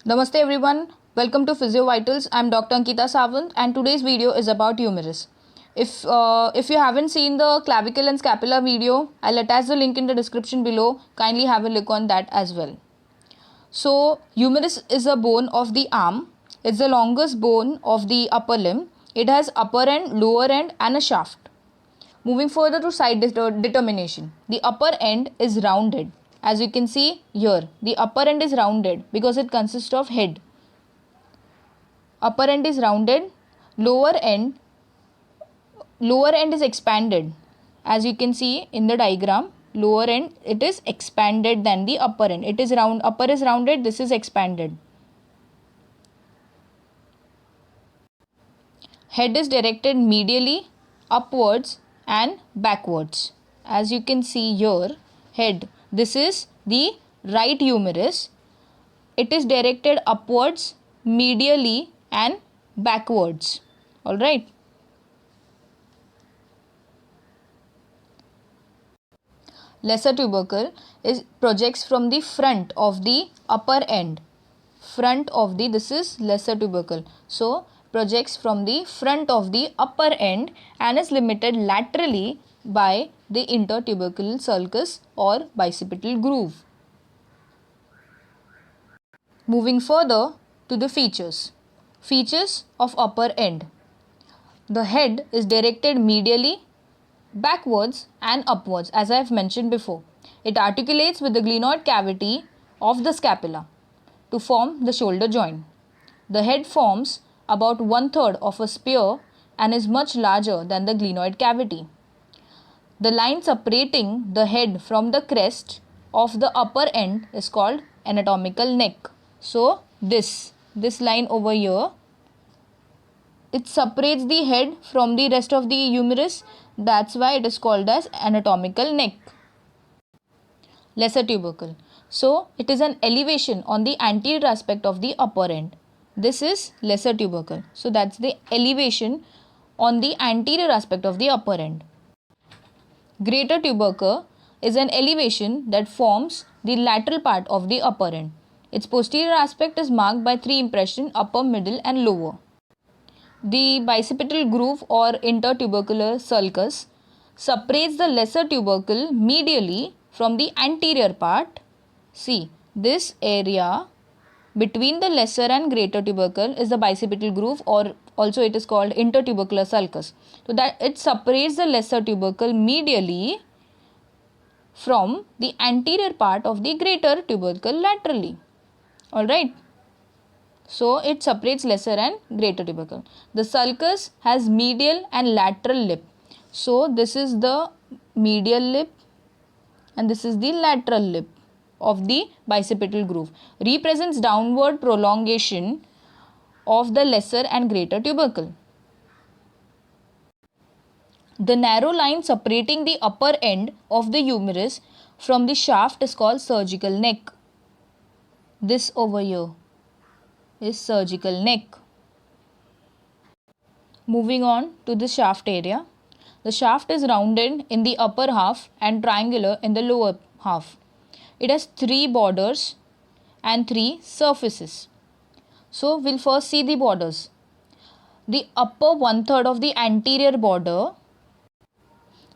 Namaste everyone, welcome to Physio Vitals. I'm Dr. Ankita Sawant and today's video is about humerus. If you haven't seen the clavicle and scapula video, I'll attach the link in the description below. Kindly have a look on that as well. So humerus is a bone of the arm. It's the longest bone of the upper limb. It has upper end, lower end and a shaft. Moving further to side determination. The upper end is rounded. As you can see here, the upper end is rounded because it consists of head. Upper end is rounded, lower end is expanded. As you can see in the diagram, lower end it is expanded than the upper end. It is round, upper is rounded, this is expanded. Head is directed medially, upwards and backwards. As you can see here, head, this is the right humerus. It is directed upwards, medially and backwards. Alright. Lesser tubercle projects from the front of the upper end. This is lesser tubercle. So projects from the front of the upper end and is limited laterally by the intertubercular sulcus or bicipital groove. Moving further to the features. Features of upper end. The head is directed medially, backwards and upwards as I have mentioned before. It articulates with the glenoid cavity of the scapula to form the shoulder joint. The head forms about 1/3 of a spear and is much larger than the glenoid cavity. The line separating the head from the crest of the upper end is called anatomical neck. So this line over here, it separates the head from the rest of the humerus. That's why it is called as anatomical neck. Lesser tubercle. So it is an elevation on the anterior aspect of the upper end. This is lesser tubercle. So that's the elevation on the anterior aspect of the upper end. Greater tubercle is an elevation that forms the lateral part of the upper end. Its posterior aspect is marked by 3 impressions: upper, middle and lower. The bicipital groove or intertubercular sulcus separates the lesser tubercle medially from the anterior part. See, this area between the lesser and greater tubercle is the bicipital groove, or also it is called intertubercular sulcus. So that it separates the lesser tubercle medially from the anterior part of the greater tubercle laterally. Alright. So it separates lesser and greater tubercle. The sulcus has medial and lateral lip. So this is the medial lip and this is the lateral lip of the bicipital groove. Represents downward prolongation of the lesser and greater tubercle. The narrow line separating the upper end of the humerus from the shaft is called surgical neck. This over here is surgical neck. Moving on to the shaft area. The shaft is rounded in the upper half and triangular in the lower half. It has 3 borders and 3 surfaces. So we'll first see the borders. The upper 1/3 of the anterior border.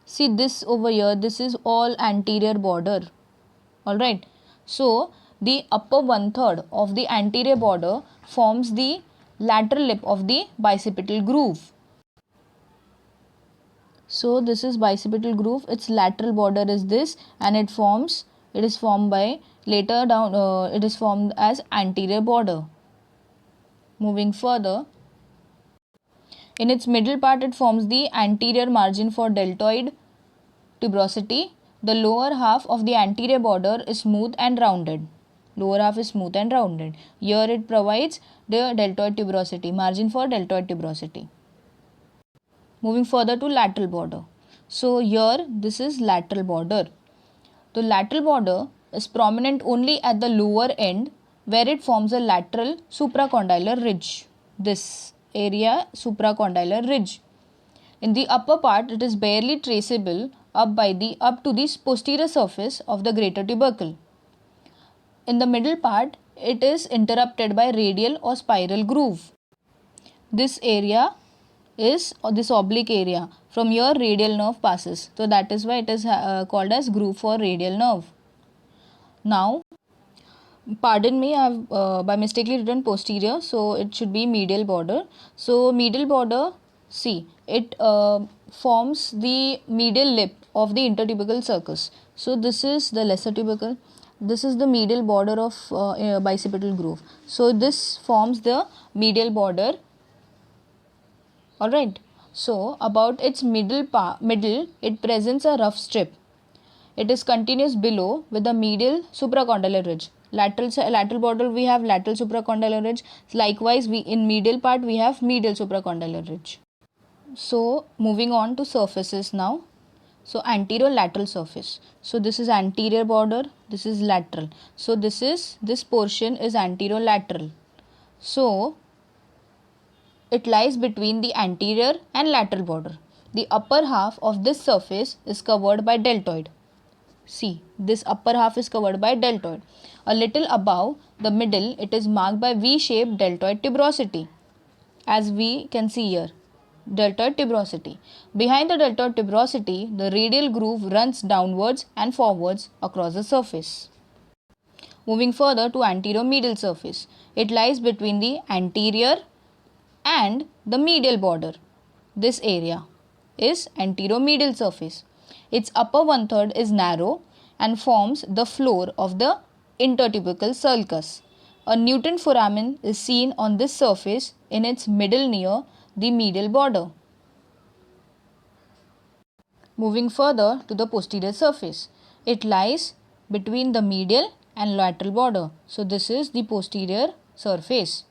See this over here, this is all anterior border. Alright. So the upper 1/3 of the anterior border forms the lateral lip of the bicipital groove. So this is bicipital groove, its lateral border is this and it is formed by later down it is formed as anterior border. Moving further, in its middle part it forms the anterior margin for deltoid tuberosity. The lower half of the anterior border is smooth and rounded. Here it provides the deltoid tuberosity, margin for deltoid tuberosity. Moving further to lateral border. So here this is lateral border. The lateral border is prominent only at the lower end where it forms a lateral supracondylar ridge. This area, supracondylar ridge. In the upper part it is barely traceable up to the posterior surface of the greater tubercle. In the middle part it is interrupted by radial or spiral groove. This area is this oblique area. From here radial nerve passes. So that is why it is called as groove for radial nerve. Now, pardon me, I have by mistakenly written posterior, so it should be medial border. So medial border, see, it forms the medial lip of the intertubercle sulcus. So this is the lesser tubercle. This is the medial border of bicipital groove. So this forms the medial border. Alright. So about its middle, it presents a rough strip. It is continuous below with the medial supracondylar ridge. Lateral border we have lateral supracondylar ridge. Likewise, we in medial part we have medial supracondylar ridge. So moving on to surfaces now. So anterior lateral surface. So this is anterior border. This is lateral. So this portion is anterior lateral. So it lies between the anterior and lateral border. The upper half of this surface is covered by deltoid. See, this upper half is covered by deltoid. A little above the middle, it is marked by V-shaped deltoid tuberosity, as we can see here. Deltoid tuberosity. Behind the deltoid tuberosity, the radial groove runs downwards and forwards across the surface. Moving further to anterior medial surface. It lies between the anterior and the medial border. This area is anterior medial surface. Its upper 1/3 is narrow and forms the floor of the intertubercle sulcus. A Newton foramen is seen on this surface in its middle near the medial border. Moving further to the posterior surface. It lies between the medial and lateral border. So this is the posterior surface.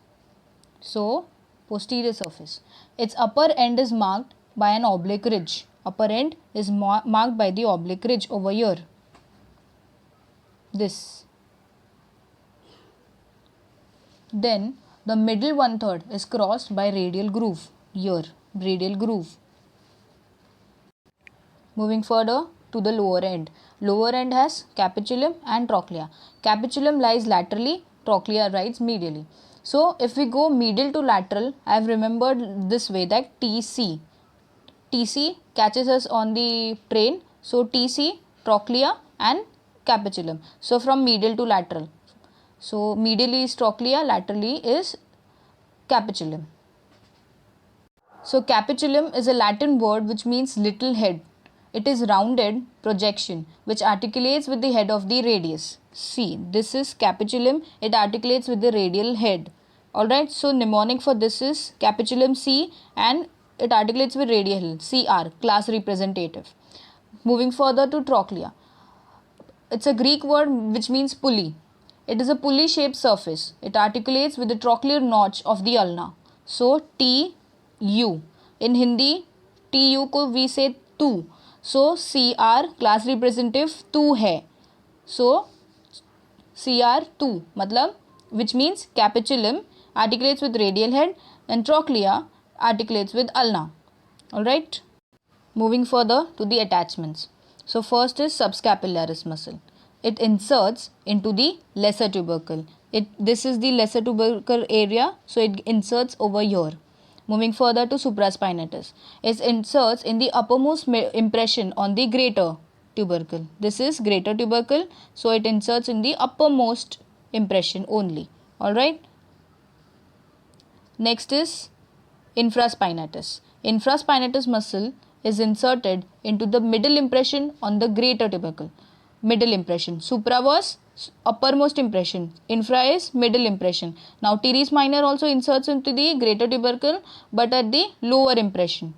So posterior surface. Its upper end is marked by an oblique ridge. Upper end is marked by the oblique ridge over here. This. Then the middle 1/3 is crossed by radial groove. Here, radial groove. Moving further to the lower end. Lower end has capitulum and trochlea. Capitulum lies laterally, trochlea lies medially. So if we go medial to lateral, I have remembered this way that TC. TC catches us on the train. So TC, trochlea and capitulum. So from medial to lateral. So medially is trochlea, laterally is capitulum. So capitulum is a Latin word which means little head. It is rounded projection which articulates with the head of the radius. See, this is capitulum. It articulates with the radial head. Alright, so mnemonic for this is capitulum C and it articulates with radial CR, class representative. Moving further to trochlea. It's a Greek word which means pulley. It is a pulley shaped surface. It articulates with the trochlear notch of the ulna. So TU. In Hindi, TU को we say tu. So CR class representative tu है. So CR tu मतलब which means capitulum articulates with radial head and trochlea articulates with ulna. Alright. Moving further to the attachments. So first is subscapularis muscle. It inserts into the lesser tubercle. This is the lesser tubercle area. So it inserts over here. Moving further to supraspinatus. It inserts in the uppermost impression on the greater tubercle. This is greater tubercle. So it inserts in the uppermost impression only. Alright. Next is infraspinatus. Infraspinatus muscle is inserted into the middle impression on the greater tubercle. Middle impression. Supra was uppermost impression. Infra is middle impression. Now teres minor also inserts into the greater tubercle but at the lower impression.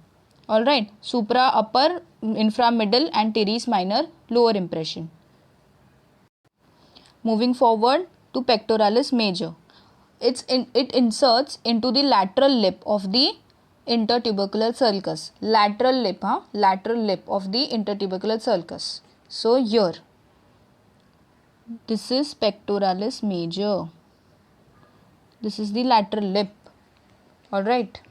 Alright. Supra upper, infra middle and teres minor lower impression. Moving forward to pectoralis major. It inserts into the lateral lip of the intertubercular sulcus. Lateral lip of the intertubercular sulcus. So here. This is pectoralis major. This is the lateral lip. Alright.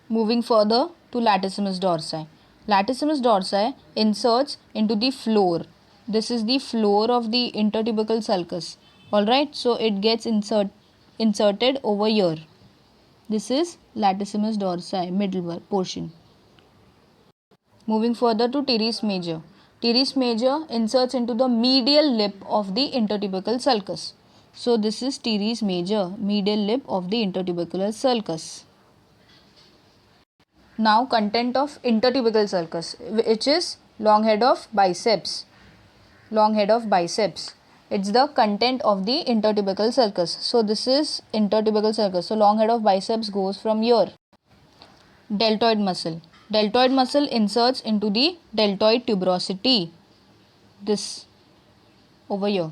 Moving further to latissimus dorsi. Latissimus dorsi inserts into the floor. This is the floor of the intertubercle sulcus. Alright, so it gets inserted over here. This is latissimus dorsi, middle portion. Moving further to teres major. Teres major inserts into the medial lip of the intertubercle sulcus. So this is teres major, medial lip of the intertubercular sulcus. Now content of intertubercle sulcus, which is long head of biceps. Long head of biceps. It's the content of the intertubercle sulcus. So this is intertubercle sulcus. So long head of biceps goes from here. Deltoid muscle. Deltoid muscle inserts into the deltoid tuberosity. This over here.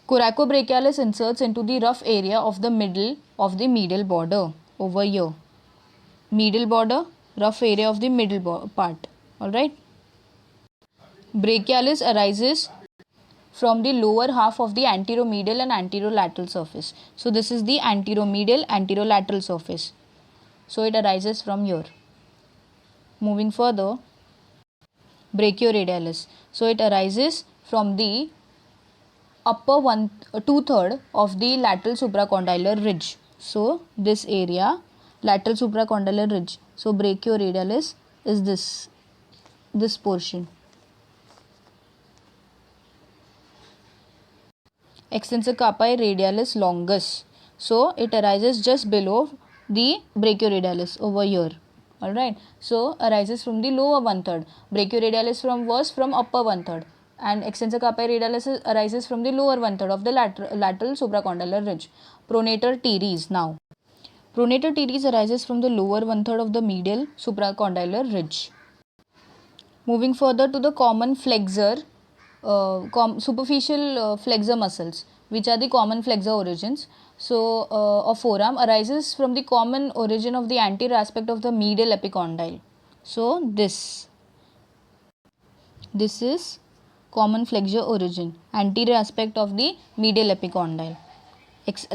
Coracobrachialis inserts into the rough area of the middle of the medial border over here. Medial border, rough area of the middle part. Alright. Brachialis arises from the lower half of the anteromedial and anterolateral surface. So this is the anteromedial, anterolateral surface. So it arises from here. Moving further, brachioradialis. So it arises from the upper 2/3 of the lateral supracondylar ridge. So this area, lateral supracondylar ridge. So brachioradialis is this portion. Extensor carpi radialis longus. So it arises just below the brachioradialis over here. Alright. So arises from the lower 1/3. Brachioradialis from upper 1/3. And extensor carpi radialis arises from the lower 1/3 of the lateral supracondylar ridge. Pronator teres now. Pronator teres arises from the lower 1/3 of the medial supracondylar ridge. Moving further to the common flexor, superficial flexor muscles, which are the common flexor origins. So of forearm arises from the common origin of the anterior aspect of the medial epicondyle. So this is common flexor origin, anterior aspect of the medial epicondyle.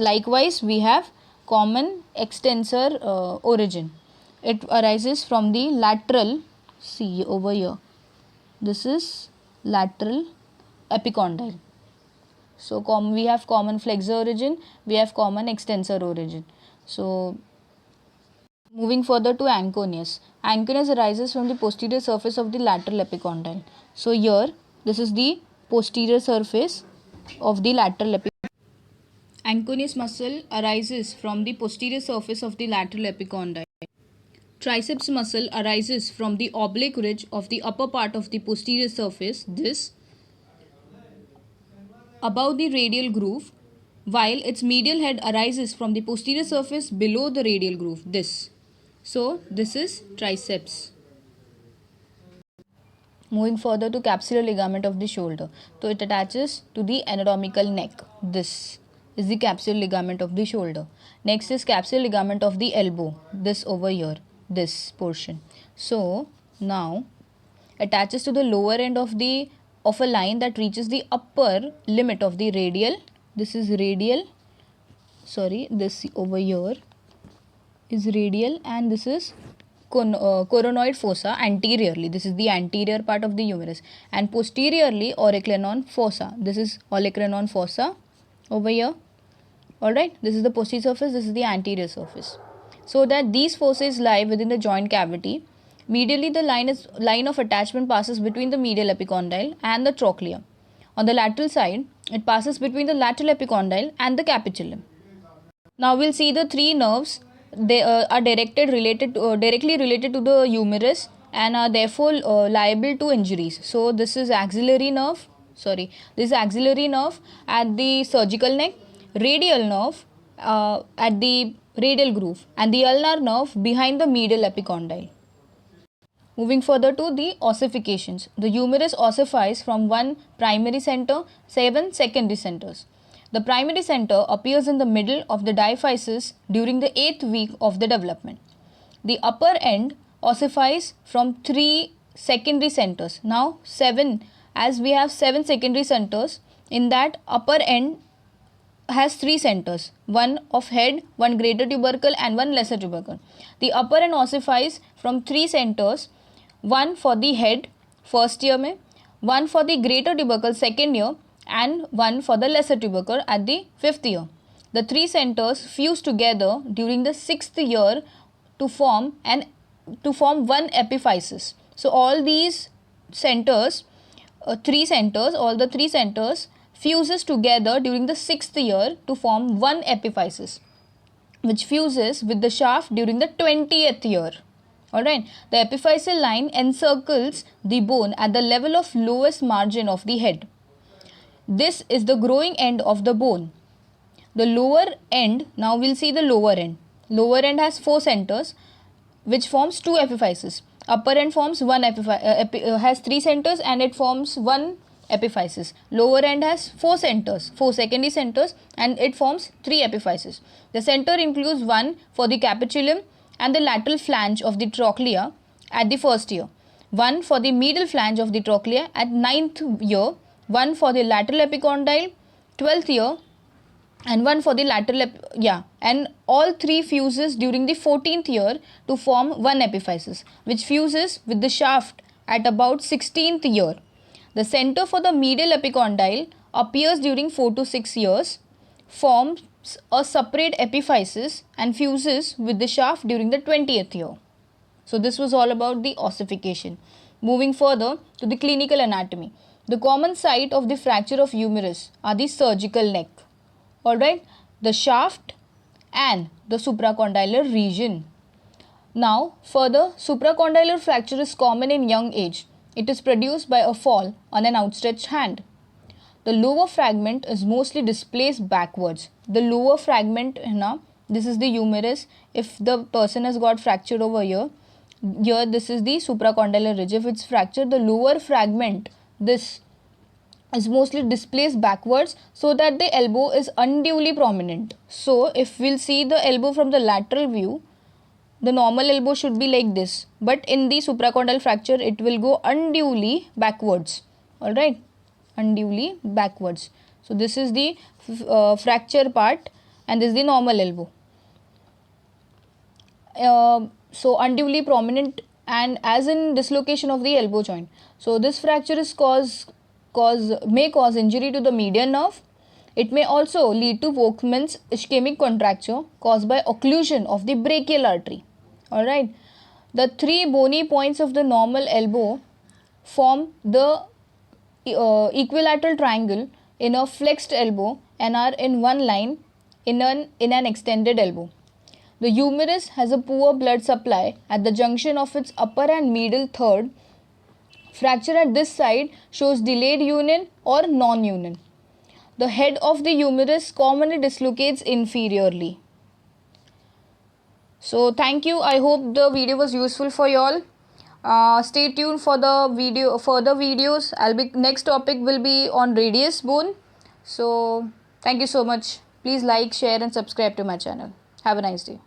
Likewise, we have common extensor origin. It arises from the lateral, see over here, this is lateral epicondyle. So we have common flexor origin, we have common extensor origin. So moving further to anconeus. Anconeus arises from the posterior surface of the lateral epicondyle. So here, this is the posterior surface of the lateral epicondyle. Anconeus muscle arises from the posterior surface of the lateral epicondyle. Triceps muscle arises from the oblique ridge of the upper part of the posterior surface, this, above the radial groove, while its medial head arises from the posterior surface below the radial groove, this. So this is triceps. Moving further to capsular ligament of the shoulder. So it attaches to the anatomical neck. This is the capsular ligament of the shoulder. Next is capsular ligament of the elbow. This over here, this portion. So now attaches to the lower end of a line that reaches the upper limit of the radial. This is radial. Sorry, this over here is radial, and this is coronoid fossa anteriorly. This is the anterior part of the humerus, and posteriorly orecranon fossa. This is olecranon fossa over here. Alright, this is the posterior surface, this is the anterior surface. So that these fossae lie within the joint cavity. Medially, the line of attachment passes between the medial epicondyle and the trochlea. On the lateral side, it passes between the lateral epicondyle and the capitulum. Now we'll see the three nerves. They are directly related to the humerus and are therefore liable to injuries. So this is axillary nerve. This is axillary nerve at the surgical neck, radial nerve at the radial groove, and the ulnar nerve behind the medial epicondyle. Moving further to the ossifications. The humerus ossifies from one primary center, 7 secondary centers. The primary center appears in the middle of the diaphysis during the 8th week of the development. The upper end ossifies from 3 secondary centers. Now 7, as we have 7 secondary centers, in that upper end has 3 centers, one of head, one greater tubercle and one lesser tubercle. The upper end ossifies from 3 centers, one for the head first year में, one for the greater tubercle second year, and one for the lesser tubercle at the 5th year. The three centers fuse together during the 6th year to form one epiphysis. So all these centers, all the three centers fuses together during the 6th year to form one epiphysis, which fuses with the shaft during the 20th year. Alright, the epiphyseal line encircles the bone at the level of lowest margin of the head. This is the growing end of the bone. The lower end, now we'll see the lower end. Lower end has 4 centers which forms 2 epiphyses. Upper end forms has 3 centers and it forms 1 epiphysis. Lower end has 4 centers, 4 secondary centers, and it forms 3 epiphyses. The center includes one for the capitulum and the lateral flange of the trochlea at the 1st year, one for the medial flange of the trochlea at 9th year, one for the lateral epicondyle 12th year, and one for the lateral and all three fuses during the 14th year to form one epiphysis, which fuses with the shaft at about 16th year. The center for the medial epicondyle appears during 4 to 6 years, forms a separate epiphysis and fuses with the shaft during the 20th year. So this was all about the ossification. Moving further to the clinical anatomy. The common site of the fracture of humerus are the surgical neck, alright, the shaft and the supracondylar region. Now further, supracondylar fracture is common in young age. It is produced by a fall on an outstretched hand. The lower fragment is mostly displaced backwards. The lower fragment, this is the humerus. If the person has got fractured over here, this is the supracondylar ridge. If it's fractured, the lower fragment, this is mostly displaced backwards so that the elbow is unduly prominent. So if we'll see the elbow from the lateral view, the normal elbow should be like this, but in the supracondylar fracture it will go unduly backwards. Alright, unduly backwards. So this is the fracture part and this is the normal elbow. So unduly prominent and as in dislocation of the elbow joint. So this fracture is may cause injury to the median nerve. It may also lead to Volkmann's ischemic contracture caused by occlusion of the brachial artery. Alright, the 3 bony points of the normal elbow form the equilateral triangle in a flexed elbow and are in one line in an extended elbow. The humerus has a poor blood supply at the junction of its upper and middle third. Fracture at this side shows delayed union or non-union. The head of the humerus commonly dislocates inferiorly. So thank you. I hope the video was useful for you all. Stay tuned for the further videos. Next topic will be on radius bone. So thank you so much. Please like, share and subscribe to my channel. Have a nice day.